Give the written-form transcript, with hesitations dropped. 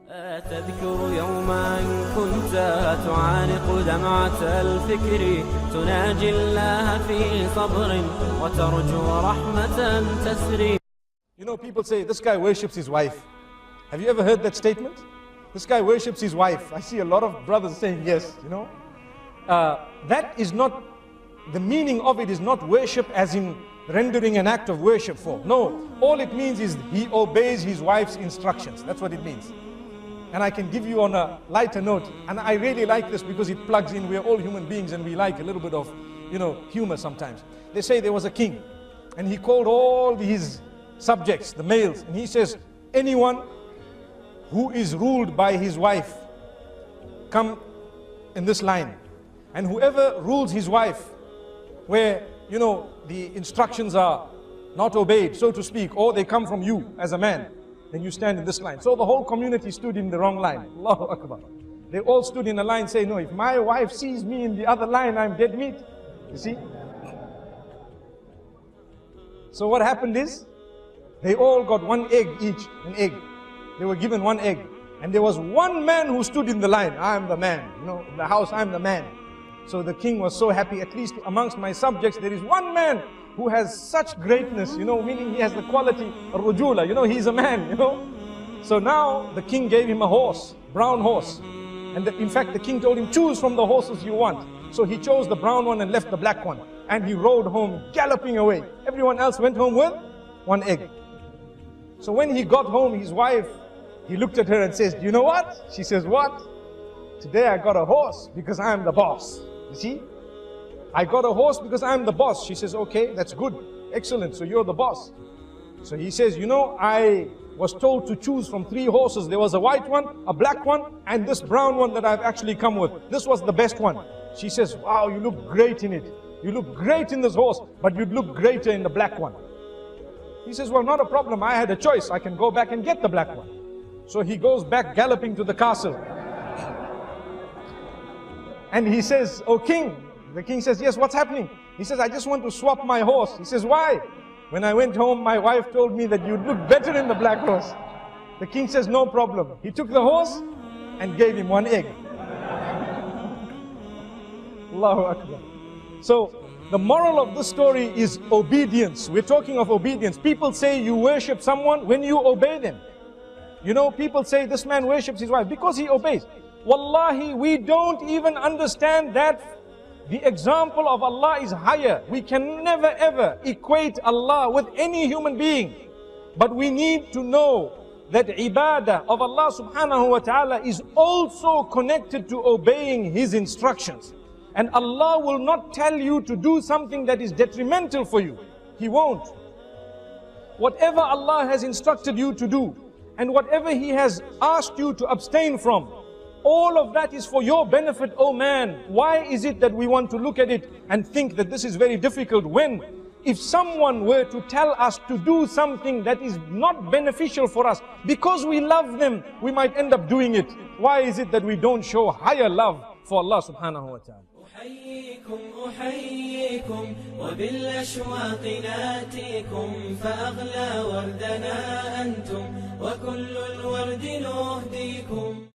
تذكر يوما كنت تعانق دمعة الفكر تناجي الله في صبر وترجو رحمة تسري. You know, people say, this guy worships his wife. Have you ever heard that statement? This guy worships his wife. I see a lot of brothers saying yes, you know. That is not, the meaning of it is not worship as in rendering an act of worship for. No, all it means is he obeys his wife's instructions. That's what it means. And I can give you on a lighter note, and I really like this because it plugs in. We're all human beings and we like a little bit of, you know, humor sometimes. They say there was a king and he called all his subjects, the males, and he says, anyone who is ruled by his wife, come in this line. And whoever rules his wife, where, you know, the instructions are not obeyed, so to speak, or they come from you as a man, then you stand in this line. So the whole community stood in the wrong line. Allahu Akbar. They all stood in a line saying, no, if my wife sees me in the other line, I'm dead meat. You see? So what happened is, they all got one egg each, an egg. They were given one egg. And there was one man who stood in the line. I'm the man. You know, in the house, I'm the man. So the king was so happy, at least amongst my subjects, there is one man who has such greatness, you know, meaning he has the quality, rujula, you know, he's a man, you know. So now the king gave him a horse, brown horse. And in fact, the king told him, choose from the horses you want. So he chose the brown one and left the black one. And he rode home, galloping away. Everyone else went home with one egg. So when he got home, his wife, he looked at her and says, do you know what? She says, what? Today I got a horse because I'm the boss. You see? I got a horse because I'm the boss. She says, okay, that's good. Excellent. So you're the boss. So he says, you know, I was told to choose from 3 horses. There was a white one, a black one, and this brown one that I've actually come with. This was the best one. She says, wow, you look great in it. You look great in this horse, but you'd look greater in the black one. He says, well, not a problem. I had a choice. I can go back and get the black one. So he goes back galloping to the castle. And he says, oh king. The king says, yes, what's happening? He says, I just want to swap my horse. He says, why? When I went home, my wife told me that you'd look better in the black horse. The king says, no problem. He took the horse and gave him one egg. Allahu Akbar. So, the moral of this story is obedience. We're talking of obedience. People say you worship someone when you obey them. You know, people say this man worships his wife because he obeys. Wallahi, we don't even understand that the example of Allah is higher. We can never ever equate Allah with any human being. But we need to know that ibadah of Allah subhanahu wa ta'ala is also connected to obeying His instructions. And Allah will not tell you to do something that is detrimental for you. He won't. Whatever Allah has instructed you to do, and whatever He has asked you to abstain from, all of that is for your benefit, oh man. Why is it that we want to look at it and think that this is very difficult when, if someone were to tell us to do something that is not beneficial for us, because we love them, we might end up doing it. Why is it that we don't show higher love for Allah subhanahu wa ta'ala? أحييكم وبالأشواق ناتيكم فأغلى وردنا أنتم وكل الورد نهديكم.